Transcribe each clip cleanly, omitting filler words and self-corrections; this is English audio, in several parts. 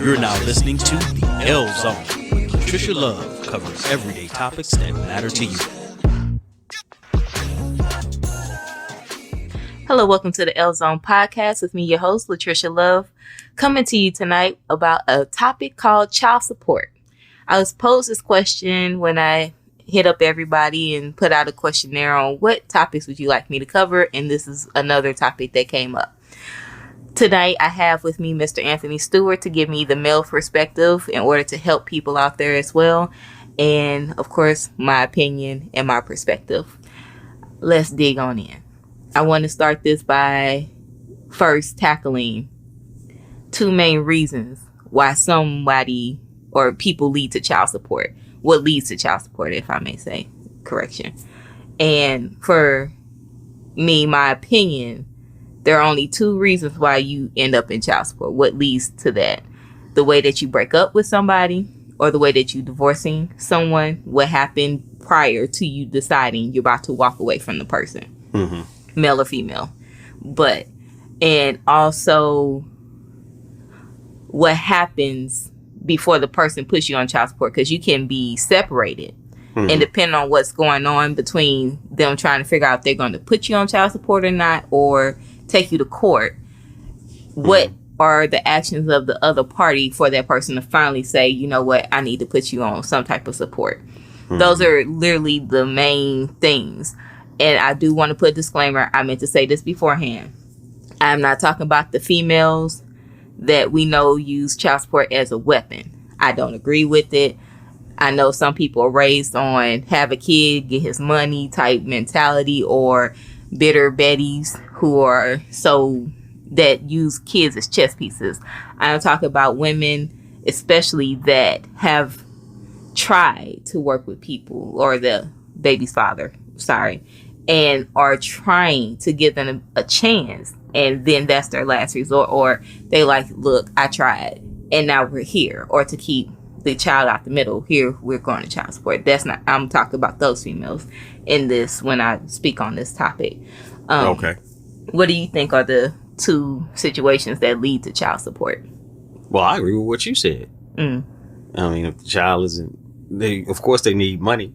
You're now listening to The L Zone, where Latricia Love covers everyday topics that matter to you. Hello, welcome to the L Zone podcast with me, your host, Latricia Love, coming to you tonight about a topic called child support. I was posed this question when I hit up everybody and put out a questionnaire on what topics would you like me to cover, and this is another topic that came up. Tonight, I have with me Mr. Anthony Stewart to give me the male perspective in order to help people out there as well, and of course, my opinion and my perspective. Let's dig on in. I want to start this by first tackling two main reasons why somebody or people lead to child support. What leads to child support, if I may say, correction. And for me, my opinion, there are only two reasons why you end up in child support. What leads to that? The way that you break up with somebody, or the way that you divorcing someone. What happened prior to you deciding you're about to walk away from the person, male or female. And also what happens before the person puts you on child support, because you can be separated. And depending on what's going on between them trying to figure out if they're going to put you on child support or not, or take you to court, what are the actions of the other party for that person to finally say, you know what, I need to put you on some type of support. Those are literally the main things. And I do want to put a disclaimer. I meant to say this beforehand. I'm not talking about the females that we know use child support as a weapon. I don't agree with it. I know some people are raised on have a kid, get his money type mentality, or bitter betties who are so that use kids as chess pieces. I'm talking about women, especially that have tried to work with people, or the baby's father, and are trying to give them a chance, and then that's their last resort, or they like, look, I tried and now we're here, or to keep the child out the middle, here we're going to child support. That's not, I'm talking about those females in this when I speak on this topic. Okay. What do you think are the two situations that lead to child support? Well, I agree with what you said. I mean, if the child isn't, of course they need money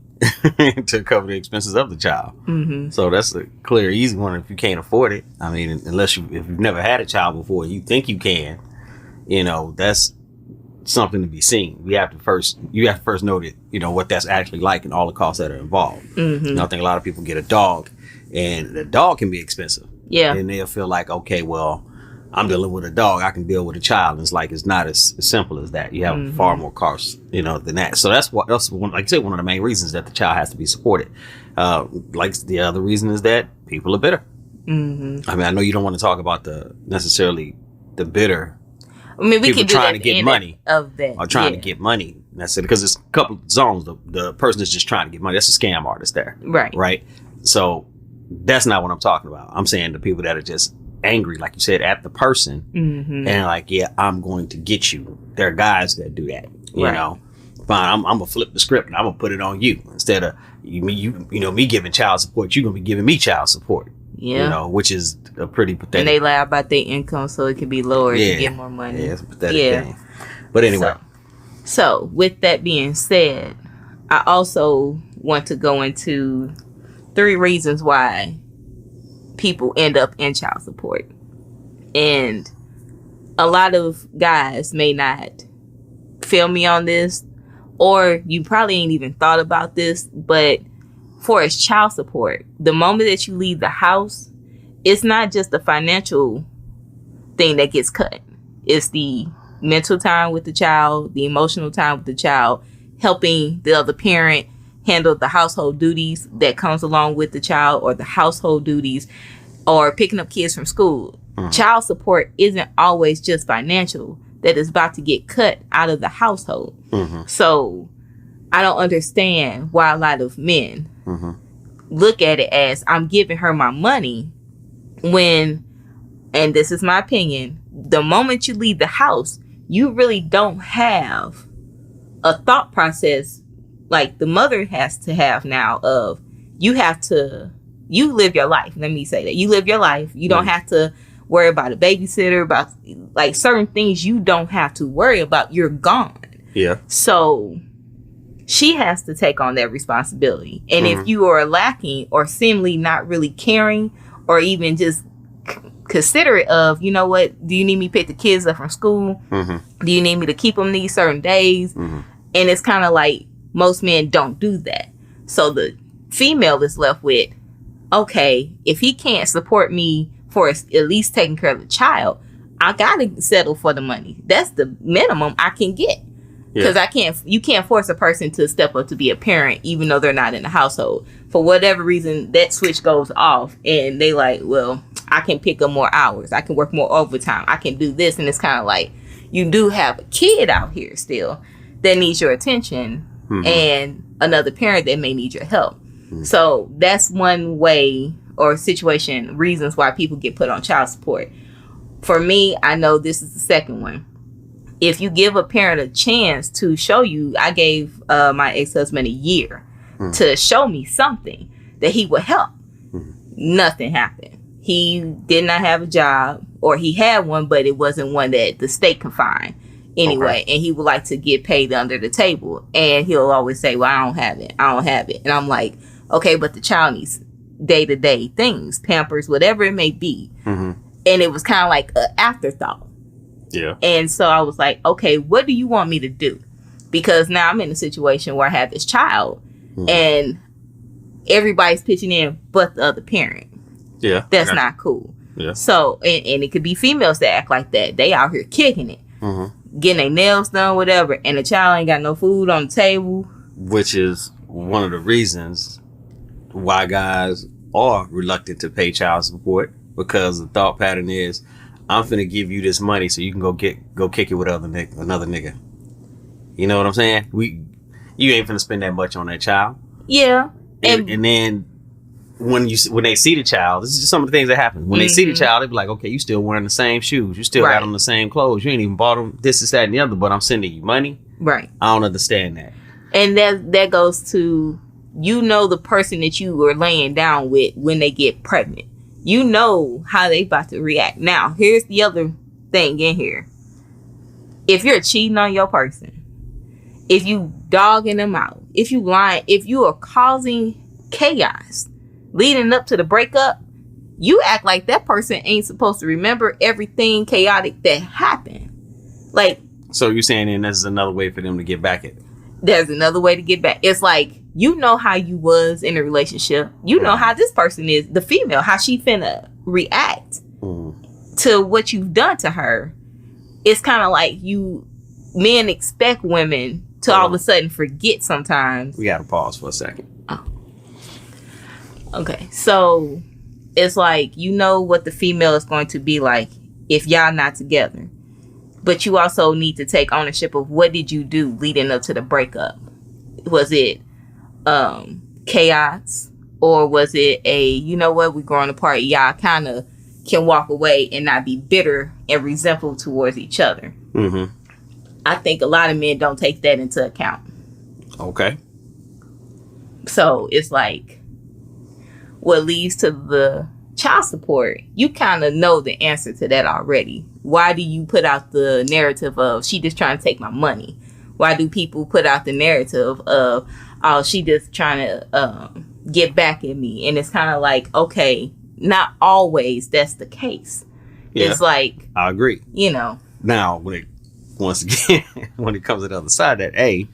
to cover the expenses of the child. So that's a clear, easy one if you can't afford it. I mean, if you've never had a child before, you think you can, that's something to be seen. You have to first know that, what that's actually like and all the costs that are involved. I think a lot of people get a dog, and the dog can be expensive. Yeah. And they'll feel like, okay, well, I'm dealing with a dog, I can deal with a child. And it's like, it's not as simple as that. You have far more costs, than that. So that's one, like I said, one of the main reasons that the child has to be supported. Like the other reason is that people are bitter. I mean, I know you don't want to talk about necessarily the bitter. I mean, we people can do trying that to get money of that, or trying to get money. That's it, because it's a couple of zones. The person is just trying to get money. That's a scam artist there, right? So that's not what I'm talking about. I'm saying the people that are just angry, like you said, at the person, and like, yeah, I'm going to get you. There are guys that do that. You know, fine. I'm gonna flip the script and I'm gonna put it on you instead of me giving child support. You're gonna be giving me child support. Yeah, which is a pretty pathetic. And they lie about their income so it can be lower to get more money. Yeah, it's a pathetic thing. But anyway. So with that being said, I also want to go into 3 reasons why people end up in child support. And a lot of guys may not feel me on this, or you probably ain't even thought about this, but for as child support, the moment that you leave the house, it's not just the financial thing that gets cut. It's the mental time with the child, the emotional time with the child, helping the other parent handle the household duties that comes along with the child, or the household duties, or picking up kids from school. Child support isn't always just financial that is about to get cut out of the household. So I don't understand why a lot of men look at it as, I'm giving her my money, when, and this is my opinion, the moment you leave the house, you really don't have a thought process like the mother has to have now of, you live your life. Let me say that. You live your life. You don't have to worry about a babysitter, about like certain things you don't have to worry about. You're gone. Yeah. So she has to take on that responsibility. And if you are lacking or seemingly not really caring or even just considerate of, you know what, do you need me to pick the kids up from school? Do you need me to keep them these certain days? And it's kind of like most men don't do that. So the female is left with, okay, if he can't support me for at least taking care of the child, I gotta settle for the money. That's the minimum I can get. Because you can't force a person to step up to be a parent even though they're not in the household. For whatever reason, that switch goes off and they like, well, I can pick up more hours. I can work more overtime. I can do this. And it's kind of like, you do have a kid out here still that needs your attention and another parent that may need your help. So that's one way or situation, reasons why people get put on child support. For me, I know this is the second one. If you give a parent a chance to show you, I gave my ex-husband a year to show me something that he would help. Nothing happened. He did not have a job, or he had one, but it wasn't one that the state could find anyway. Okay. And he would like to get paid under the table. And he'll always say, well, I don't have it. I don't have it. And I'm like, okay, but the child needs day-to-day things, Pampers, whatever it may be. And it was kind of like an afterthought. Yeah. And so I was like, okay, what do you want me to do? Because now I'm in a situation where I have this child and everybody's pitching in but the other parent. Yeah. That's not cool. Yeah. So, and it could be females that act like that. They out here kicking it, getting their nails done, whatever, and the child ain't got no food on the table. Which is one of the reasons why guys are reluctant to pay child support, because the thought pattern is, I'm finna give you this money so you can go kick it with another nigga. You know what I'm saying? You ain't finna spend that much on that child. Yeah. And then when they see the child, this is just some of the things that happen. When they see the child, they be like, okay, you still wearing the same shoes. You still got on the same clothes. You ain't even bought them this, that, and the other, but I'm sending you money. Right. I don't understand that. And that goes to, you know, the person that you were laying down with when they get pregnant. You know how they about to react. Now, here's the other thing in here. If you're cheating on your person, if you dogging them out, if you lying, if you are causing chaos leading up to the breakup, you act like that person ain't supposed to remember everything chaotic that happened. Like, so you're saying then this is another way for them to get back at it? There's another way to get back. It's like, you know how you was in a relationship. You know how this person is, the female, how she finna react to what you've done to her. It's kind of like men expect women to all of a sudden forget sometimes. We gotta pause for a second. Oh. Okay. So it's like, you know what the female is going to be like if y'all not together. But you also need to take ownership of what did you do leading up to the breakup. Was it chaos, or was it you know what, we're growing apart, y'all kind of can walk away and not be bitter and resentful towards each other. I think a lot of men don't take that into account. Okay. So it's like, what leads to the child support, you kind of know the answer to that already. Why do you put out the narrative of, she just trying to take my money? Why do people put out the narrative of, oh, she just trying to get back at me? And it's kind of like, okay, not always that's the case. Yeah, it's like, I agree. You know. Now, once again, when it comes to the other side of that,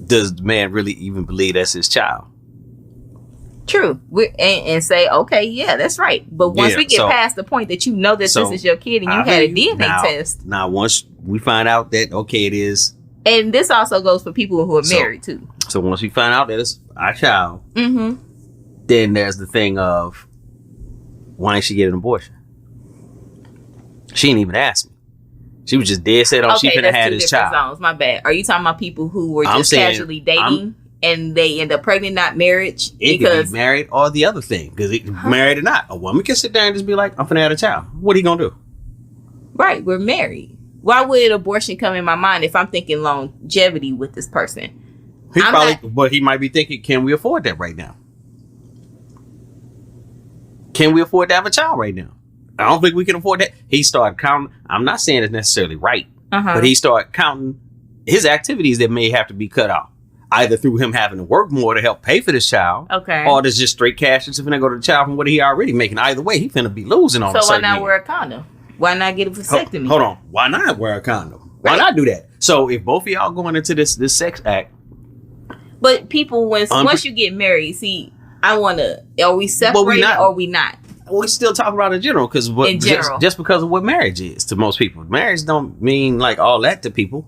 does the man really even believe that's his child? True. And say, okay, yeah, that's right. But once we get past the point that you know that this is your kid and you had a DNA test. Now, once we find out that, okay, it is. And this also goes for people who are married, too. So once we find out that it's our child, then there's the thing of, why didn't she get an abortion? She didn't even ask me. She was just dead set on she finna have this child. Zones. My bad. Are you talking about people who were just casually dating and they end up pregnant, not marriage? It could be married or the other thing. Because married or not, a woman can sit there and just be like, I'm finna have a child. What are you gonna do? Right, we're married. Why would abortion come in my mind if I'm thinking longevity with this person? But he might be thinking, can we afford that right now? Can we afford to have a child right now? I don't think we can afford that. He started counting. I'm not saying it's necessarily right, but he started counting his activities that may have to be cut off. Either through him having to work more to help pay for this child, or there's just straight cash that's finna go to the child from what he already making. Either way, he finna be losing on. So why not wear a condom? Why not get a vasectomy? Hold on. Why not wear a condom? Why not do that? So if both of y'all going into this sex act, but people once you get married, see, I want to. Are we separated or we not? We still talk about it in general because just because of what marriage is to most people. Marriage don't mean like all that to people.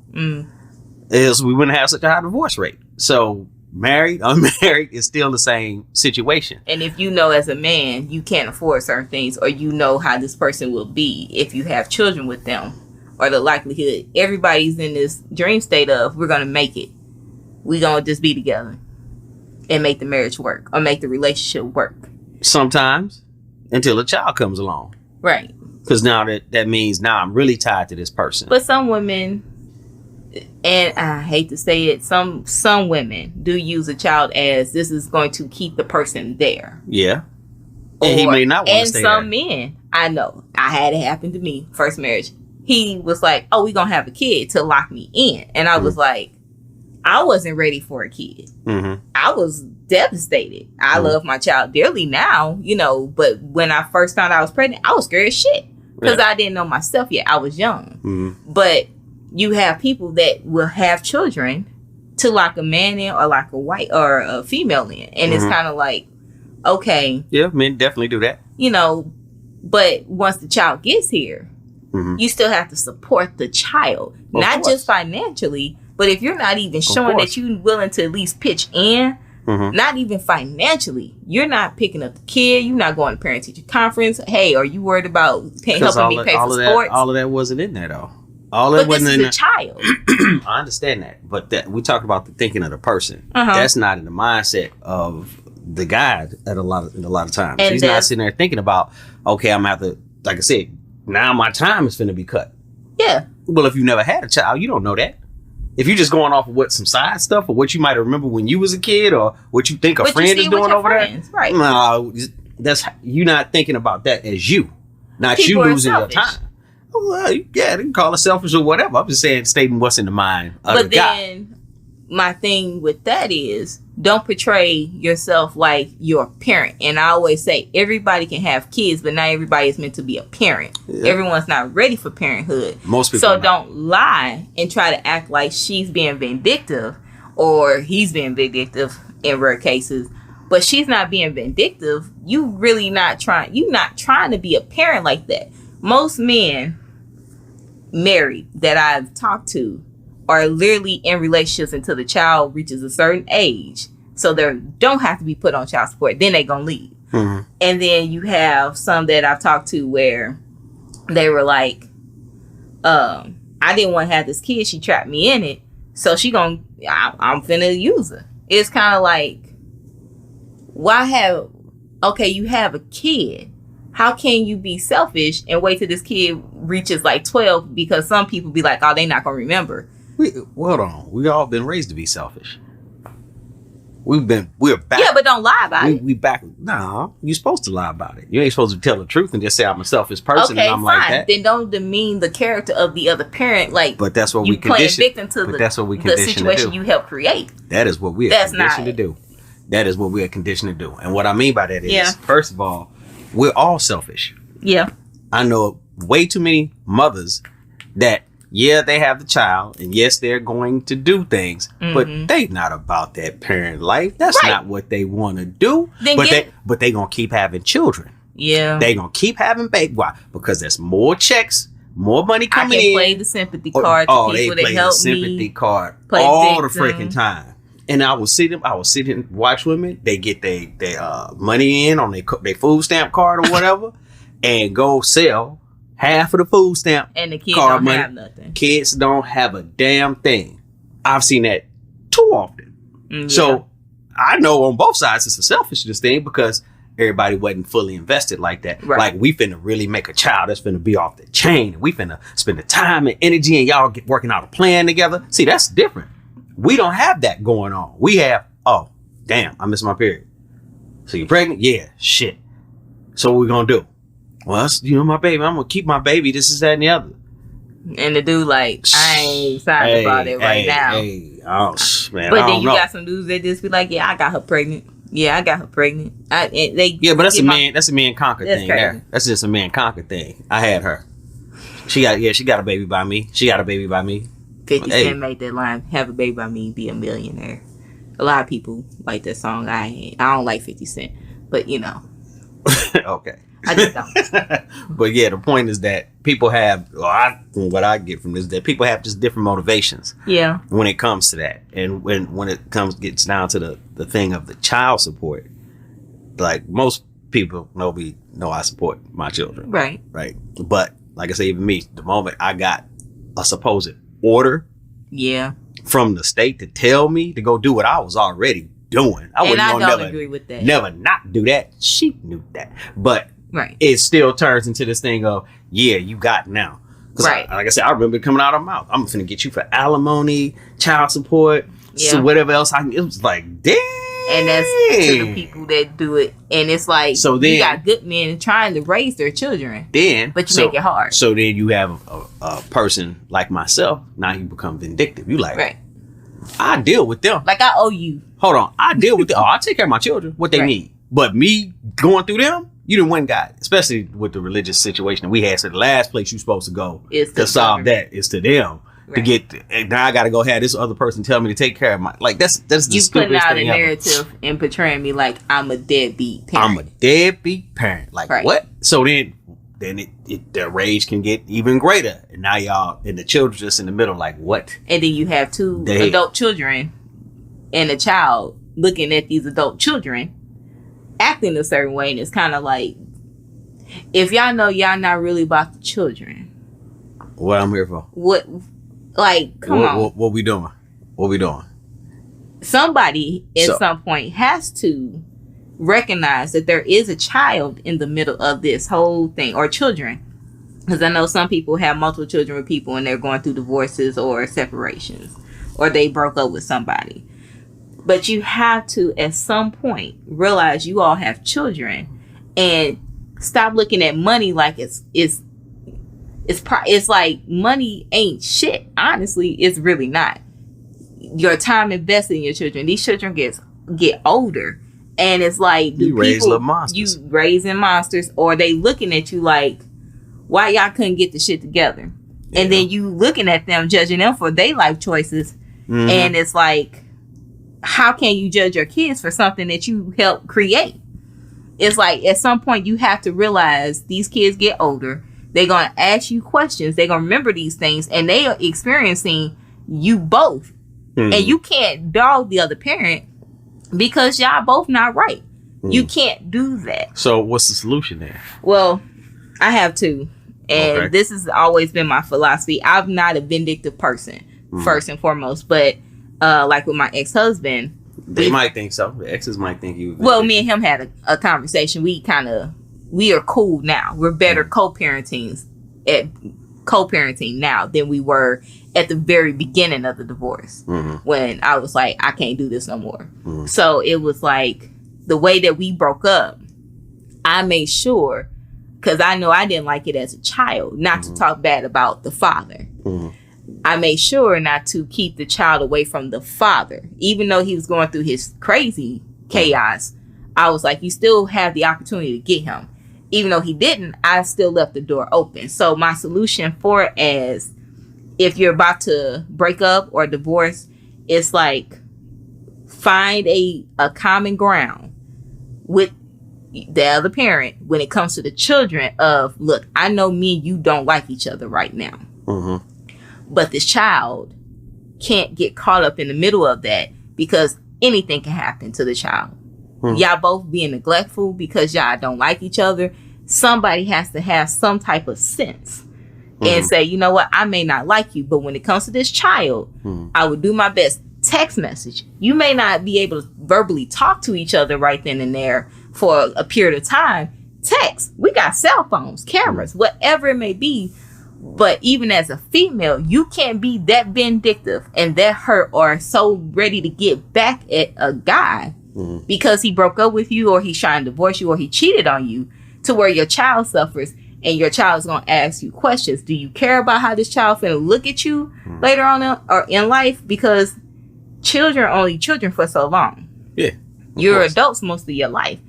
Else we wouldn't have such a high divorce rate. So married, unmarried is still the same situation. And if you know as a man you can't afford certain things, or you know how this person will be if you have children with them, or the likelihood everybody's in this dream state of we're gonna make it, we're gonna just be together and make the marriage work or make the relationship work. Sometimes until a child comes along, right? Because now that means now I'm really tied to this person. But some women, and I hate to say it, some women do use a child as this is going to keep the person there. Yeah. And he may not want to stay there. And some men, I know, I had it happen to me, first marriage. He was like, oh, we gonna have a kid to lock me in. And I was like, I wasn't ready for a kid. I was devastated. I love my child dearly now, but when I first found out I was pregnant, I was scared as shit. Because I didn't know myself yet. I was young. But you have people that will have children to lock a man in or lock a white or a female in. And it's kind of like, okay. Yeah, men definitely do that. But once the child gets here, you still have to support the child. Not just financially, but if you're not even showing that you're willing to at least pitch in, not even financially, you're not picking up the kid, you're not going to parent-teacher conference. Hey, are you worried about helping me pay for sports? All of that wasn't in there, though. But this is a child. I understand that, but we talk about the thinking of the person. That's not in the mindset of the guy at a lot of times. And he's not sitting there thinking about, okay, I'm gonna have to, like I said, now my time is finna be cut. Yeah. Well, if you never had a child, you don't know that. If you're just going off of what some side stuff or what you might remember when you was a kid or what you think a friend is doing over there, right? No, you're not thinking about that as you, not People you losing your time. Well, yeah, they can call it selfish or whatever. I'm just stating what's in the mind of the guy. But then my thing with that is don't portray yourself like you're a parent. And I always say everybody can have kids, but not everybody is meant to be a parent. Yeah. Everyone's not ready for parenthood. Most people. So don't lie and try to act like she's being vindictive or he's being vindictive in rare cases. But she's not being vindictive. You're not trying to be a parent like that. Most men married that I've talked to are literally in relationships until the child reaches a certain age. So they don't have to be put on child support. Then they're going to leave. And then you have some that I've talked to where they were like, I didn't want to have this kid. She trapped me in it. So I'm finna use her. It's kind of like, you have a kid. How can you be selfish and wait till this kid reaches like 12? Because some people be like, oh, they not going to remember. Hold on. We all been raised to be selfish. We're back. Yeah, but don't lie about it. We back. No, you're supposed to lie about it. You ain't supposed to tell the truth and just say I'm a selfish person and I'm like that. Then don't demean the character of the other parent. But that's what we condition. Victim to the situation you help create. That is what we are conditioned to do. That is what we are conditioned to do. And what I mean by that is, first of all, we're all selfish. Yeah. I know way too many mothers that, they have the child, and yes, they're going to do things, but they not about that parent life. That's not what they want to do. But they gonna keep having children. Yeah. They gonna keep having babies. Why? Because there's more checks, more money coming in. I can play the sympathy card to people that help me. They play the sympathy card all the freaking time. And I will sit and watch women. They get their money in on their food stamp card or whatever, and go sell half of the food stamp. And the kids don't have nothing. Kids don't have a damn thing. I've seen that too often. So I know on both sides it's a selfishness thing because everybody wasn't fully invested like that. Right. Like we finna really make a child that's finna be off the chain. We finna spend the time and energy and y'all working out a plan together. See, that's different. We don't have that going on. We have, oh, damn, I missed my period. So you're pregnant? Yeah, shit. So what we gonna do? well, my baby. I'm gonna keep my baby. This is that and the other. And the dude like, I ain't excited about it right now. Man, but then you got some dudes that just be like, yeah, I got her pregnant. Yeah, I got her pregnant. But that's a man. That's a man conquer thing. Crazy. There. That's just a man conquer thing. I had her. She got a baby by me. 50 Cent made that line, have a baby by me, be a millionaire. A lot of people like that song. I don't like 50 Cent, but okay. I just don't. But yeah, the point is that people have, what I get from this, that people have just different motivations. Yeah. When it comes to that. And when it gets down to the thing of the child support, like most people know I support my children. Right. Right. But like I say, even me, the moment I got a supposed order from the state to tell me to go do what I was already doing. I don't agree with that. Never not do that. She knew that. But right. It still turns into this thing of, you got now. Right. Like I said, I remember it coming out of my mouth. I'm finna get you for alimony, child support, so whatever else it was like, damn. And that's to the people that do it. And it's like, so then, you got good men trying to raise their children. But you make it hard. So then you have a person like myself, now you become vindictive. You like, right. I deal with them. Like I owe you. Hold on. I deal with them. I take care of my children, what they need. But me going through them, you didn't win God, especially with the religious situation that we had. So the last place you're supposed to go to solve that is to them. Right. To get, now I got to go have this other person tell me to take care of my, like that's the you putting out a narrative ever. And portraying me like I'm a deadbeat parent. I'm a deadbeat parent. Like what? So then the rage can get even greater. And now y'all and the children just in the middle, like what? And then you have two adult children and a child looking at these adult children acting a certain way, and it's kind of like, if y'all know y'all not really about the children, what I'm here for? What? Like, come on. What we doing? What we doing? Somebody at some point has to recognize that there is a child in the middle of this whole thing, or children. Because I know some people have multiple children with people and they're going through divorces or separations, or they broke up with somebody. But you have to, at some point, realize you all have children and stop looking at money like it's like money ain't shit. Honestly, it's really not. Your time invested in your children. These children get older, and it's like you raise little monsters. You raising monsters, or they looking at you like, why y'all couldn't get the shit together? Yeah. And then you looking at them, judging them for their life choices, and it's like, how can you judge your kids for something that you helped create? It's like at some point you have to realize these kids get older. They're going to ask you questions. They're going to remember these things. And they are experiencing you both. And you can't dog the other parent because y'all both not right. You can't do that. So what's the solution there? Well, I have two. And this has always been my philosophy. I'm not a vindictive person, first and foremost. But like with my ex-husband. They might think so. The exes might think you. Well, me and him had a conversation. We are cool now. We're better co-parenting now than we were at the very beginning of the divorce, when I was like, I can't do this no more. So it was like the way that we broke up, I made sure, because I know I didn't like it as a child, not to talk bad about the father. I made sure not to keep the child away from the father. Even though he was going through his crazy chaos, I was like, you still have the opportunity to get him. Even though he didn't, I still left the door open. So my solution for it is, if you're about to break up or divorce, it's like, find a common ground with the other parent when it comes to the children of, look, I know me and you don't like each other right now. But this child can't get caught up in the middle of that, because anything can happen to the child. Y'all both being neglectful because y'all don't like each other. Somebody has to have some type of sense and say, you know what, I may not like you, but when it comes to this child, I would do my best. Text message. You may not be able to verbally talk to each other right then and there for a period of time. Text. We got cell phones, cameras, whatever it may be. But even as a female, you can't be that vindictive and that hurt or so ready to get back at a guy because he broke up with you, or he's trying to divorce you, or he cheated on you, to where your child suffers and your child is going to ask you questions. Do you care about how this child finna look at you later on or in life? Because children are only children for so long. Yeah. You're adults most of your life.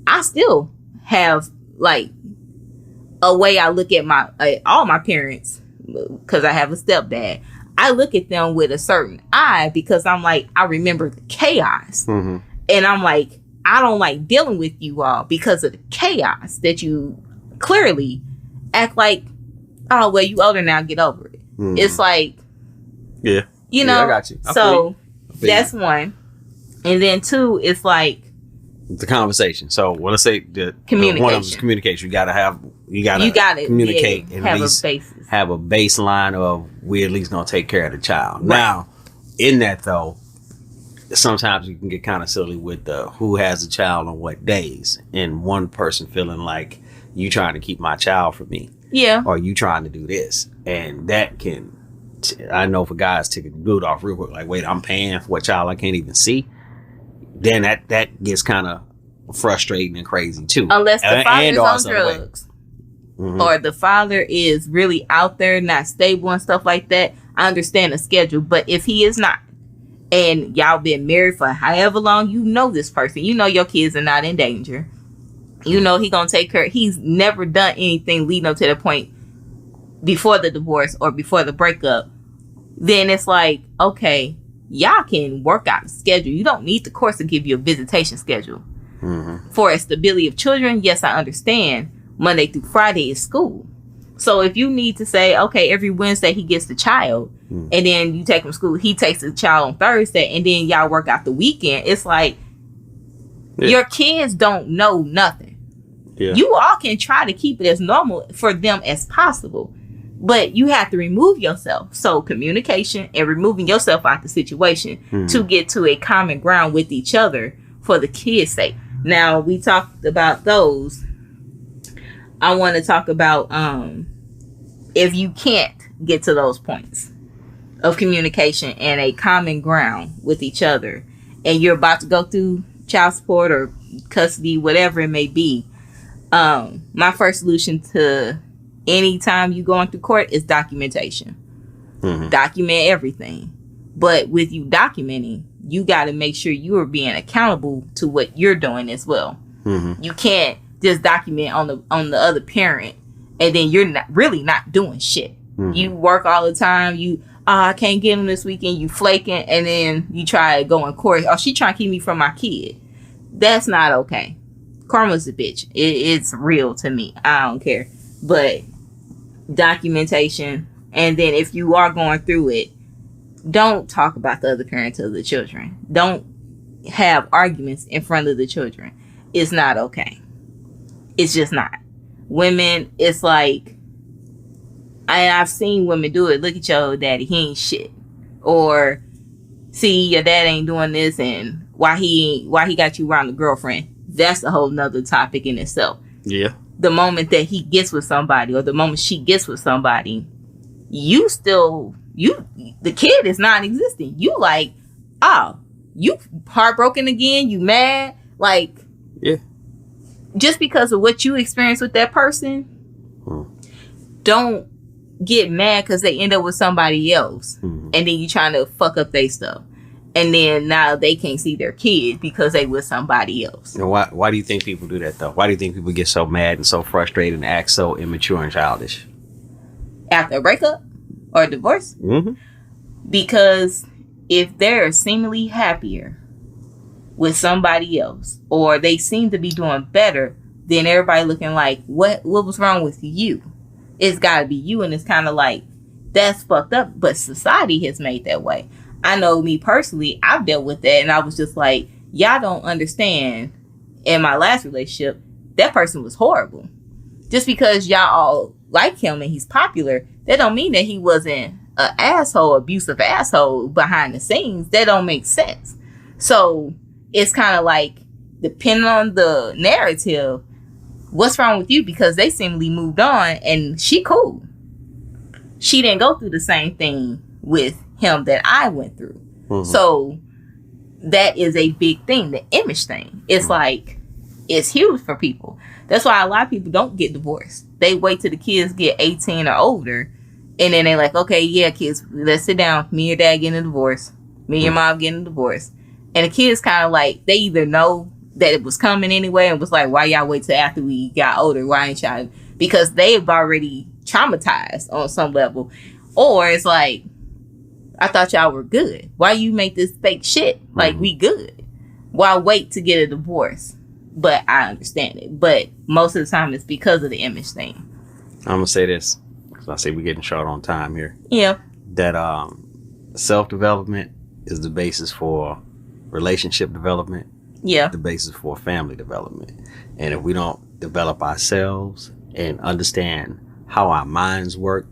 I still have like a way I look at all my parents, because I have a stepdad. I look at them with a certain eye because I'm like, I remember the chaos. And I'm like, I don't like dealing with you all because of the chaos that you clearly act like, oh, well, you older now, get over it. It's like, yeah, you know, I got you. So that's one. And then two, it's like the conversation. So let's say the communication. One of them is communication. You gotta communicate and have at least a basis. Have a baseline of we're at least gonna take care of the child. Right. Now, in that though, sometimes you can get kind of silly with who has a child on what days, and one person feeling like you trying to keep my child from me. Yeah. Or you trying to do this. And that can, I know for guys, take a boot off real quick. Like, wait, I'm paying for a child I can't even see. Then that gets kind of frustrating and crazy too. Unless the father is on drugs. Or the father is really out there, not stable and stuff like that. I understand the schedule. But if he is not, and y'all been married for however long, you know this person. You know your kids are not in danger. You know he gonna take care. He's never done anything leading up to the point before the divorce or before the breakup. Then it's like, okay, y'all can work out the schedule. You don't need the course to give you a visitation schedule. For a stability of children, yes, I understand. Monday through Friday is school. So if you need to say, okay, every Wednesday he gets the child, and then you take him to school, he takes the child on Thursday, and then y'all work out the weekend. It's like, your kids don't know nothing. Yeah. You all can try to keep it as normal for them as possible, but you have to remove yourself. So communication and removing yourself out the situation to get to a common ground with each other for the kids' sake. Now, we talked about those. I want to talk about if you can't get to those points of communication and a common ground with each other, and you're about to go through child support or custody, whatever it may be, my first solution to any time you going through court is documentation. Document everything. But with you documenting, you got to make sure you are being accountable to what you're doing as well. You can't just document on the other parent and then you're not doing shit. You work all the time. I can't get him this weekend. You flaking, and then you try to go in court. Oh, she trying to keep me from my kid. That's not okay. Karma's a bitch. It's real to me. I don't care. But documentation, and then if you are going through it, don't talk about the other parent to the children. Don't have arguments in front of the children. It's not okay. It's just not. Women, it's like, I've seen women do it. Look at your daddy, he ain't shit. Or, see, your dad ain't doing this, and why he got you around the girlfriend. That's a whole nother topic in itself. Yeah. The moment that he gets with somebody, or the moment she gets with somebody, the kid is non-existent. You like, oh, you heartbroken again? You mad? Like, yeah. Just because of what you experienced with that person, don't get mad because they end up with somebody else, and then you trying to fuck up their stuff, and then now they can't see their kid because they with somebody else. And why do you think people do that though? Why do you think people get so mad and so frustrated and act so immature and childish after a breakup or a divorce? Because if they're seemingly happier with somebody else, or they seem to be doing better, then everybody looking like, what was wrong with you? It's got to be you. And it's kind of like, that's fucked up, but society has made that way. I know me personally, I've dealt with that, and I was just like, y'all don't understand. In my last relationship, that person was horrible. Just because y'all all like him and he's popular, that don't mean that he wasn't an asshole, abusive asshole behind the scenes. That don't make sense. So it's kind of like, depending on the narrative, what's wrong with you? Because they seemingly moved on, and she cool. She didn't go through the same thing with him that I went through. So that is a big thing, the image thing. It's like, it's huge for people. That's why a lot of people don't get divorced. They wait till the kids get 18 or older, and then they're like, okay, yeah, kids, let's sit down. Me and your dad getting a divorce. Me and your mom getting a divorce. And the kids kind of like, they either know that it was coming anyway and was like, why y'all wait till after we got older? Why ain't y'all? Because they've already traumatized on some level. Or it's like, I thought y'all were good. Why you make this fake shit? Like, we good. Why wait to get a divorce? But I understand it. But most of the time, it's because of the image thing. I'm going to say this, because I say we're getting short on time here. Yeah. That self-development is the basis for relationship development. Yeah. The basis for family development. And if we don't develop ourselves and understand how our minds work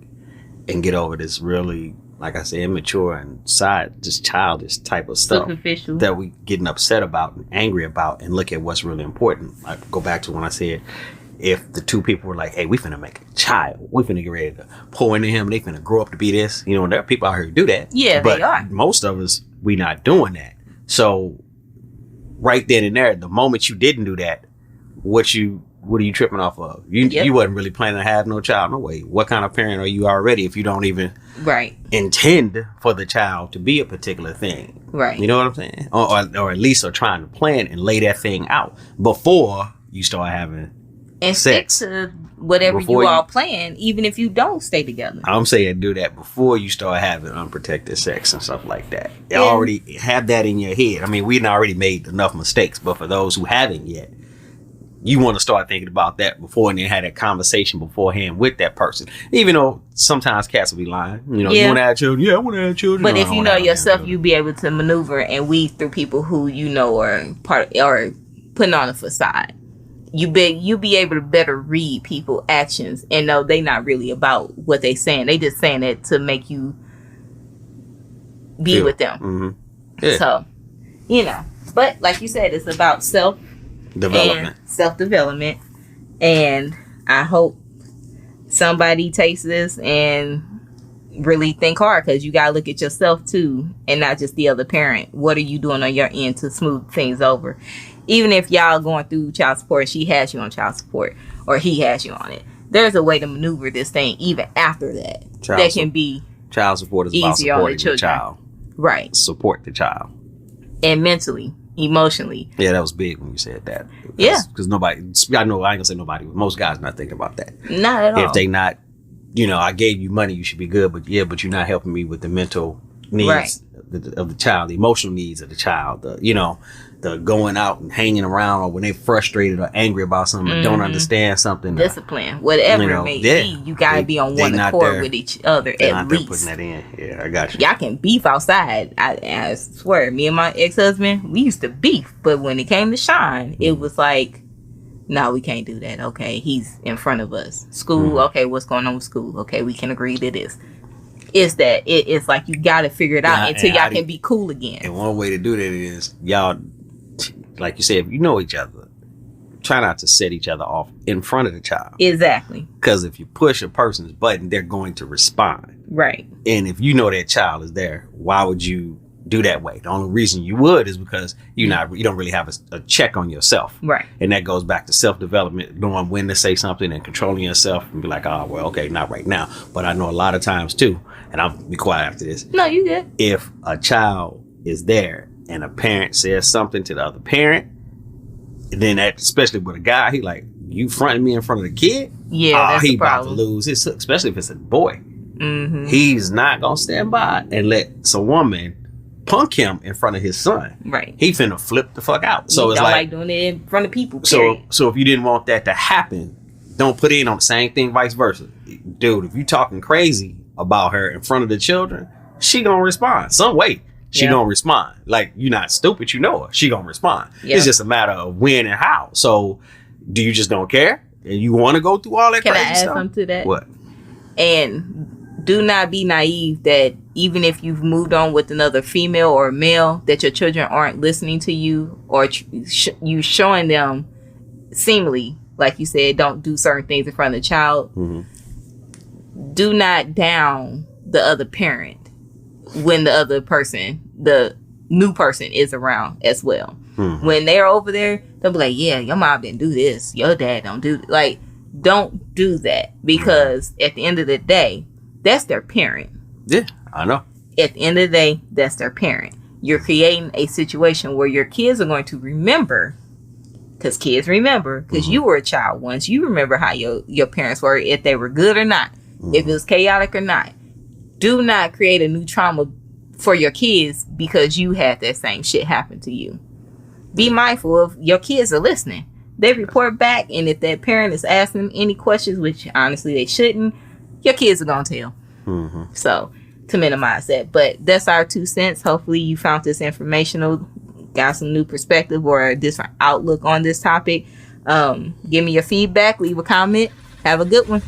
and get over this really, like I said, immature and just childish type of stuff Superficial. that we getting upset about and angry about, and look at what's really important. I go back to when I said, if the two people were like, hey, we finna make a child, we finna get ready to pour into him, they finna grow up to be this, you know, there are people out here who do that. Yeah, but they are. Most of us, we not doing that. So right then and there, the moment you didn't do that, what are you tripping off of? You wasn't really planning to have no child. No way. What kind of parent are you already if you don't even intend for the child to be a particular thing? Right. You know what I'm saying? Or at least are trying to plan and lay that thing out before you start having sex. Stick to whatever you all plan, even if you don't stay together. I'm saying do that before you start having unprotected sex and stuff like that. You already have that in your head. I mean, we've already made enough mistakes, but for those who haven't yet, you want to start thinking about that before and then have that conversation beforehand with that person. Even though sometimes cats will be lying. You know, you want to have children? Yeah, I want to have children. But if you know yourself, you'll be able to maneuver and weed through people who you know are putting on a facade. You'll be able to better read people's actions and know they're not really about what they saying. They just saying it to make you be with them. Mm-hmm. Yeah. So, you know. But like you said, it's about self-development. And I hope somebody takes this and really think hard, because you got to look at yourself too and not just the other parent. What are you doing on your end to smooth things over? Even if y'all going through child support, she has you on child support or he has you on it, there's a way to maneuver this thing even after that. Can be child support is about supporting the child. Right. Support the child. And mentally, emotionally. Yeah, that was big when you said that. Because nobody, I know I ain't gonna say nobody, but most guys not thinking about that. Not at all. If they not, you know, I gave you money, you should be good, but you're not helping me with the mental needs of the child, the emotional needs of the child, the going out and hanging around, or when they're frustrated or angry about something or don't understand something. Discipline, whatever it may be, you gotta be on one accord with each other at least. Putting that in. Yeah, I got you. Y'all can beef outside. I swear, me and my ex-husband, we used to beef, but when it came to Sean, it was like, no, we can't do that. Okay, he's in front of us. School, okay, what's going on with school? Okay, we can agree to this. It's that it's like you gotta figure it out until y'all can be cool again. And one way to do that is y'all, like you said, if you know each other, try not to set each other off in front of the child. Exactly. Because if you push a person's button, they're going to respond. Right. And if you know that child is there, why would you do that way? The only reason you would is because you don't really have a check on yourself. Right. And that goes back to self-development, knowing when to say something and controlling yourself and be like, oh, well, okay, not right now. But I know a lot of times too, and I'll be quiet after this. No, you good. If a child is there and a parent says something to the other parent, then that, especially with a guy, he like, you fronting me in front of the kid? Yeah, that's he the problem. about to lose his, especially if it's a boy. Mm-hmm. He's not gonna stand by and let some woman punk him in front of his son. Right. He finna flip the fuck out. So it's don't like doing it in front of people. So if you didn't want that to happen, don't put in on the same thing, vice versa. Dude, if you talking crazy about her in front of the children, she gonna respond some way. She gonna respond. Like, you're not stupid, you know her. She gonna respond. It's just a matter of when and how. So do you just don't care? And you want to go through all that crazy stuff? Can I add something to that? What? And do not be naive that even if you've moved on with another female or male, that your children aren't listening to you, or you showing them seemingly, like you said, don't do certain things in front of the child. Mm-hmm. Do not down the other parent when the new person is around as well. Mm-hmm. When they're over there, they'll be like, yeah, your mom didn't do this, your dad don't do th-. Like, don't do that, because at the end of the day, that's their parent. Yeah, I know. At the end of the day, that's their parent. You're creating a situation where your kids are going to remember, because kids remember, because you were a child once. You remember how your parents were, if they were good or not, if it was chaotic or not. Do not create a new trauma for your kids because you had that same shit happen to you. Be mindful of your kids are listening. They report back, and if that parent is asking them any questions, which honestly they shouldn't, your kids are going to tell. So, to minimize that. But that's our 2 cents. Hopefully you found this informational, got some new perspective or a different outlook on this topic. Give me your feedback, leave a comment. Have a good one.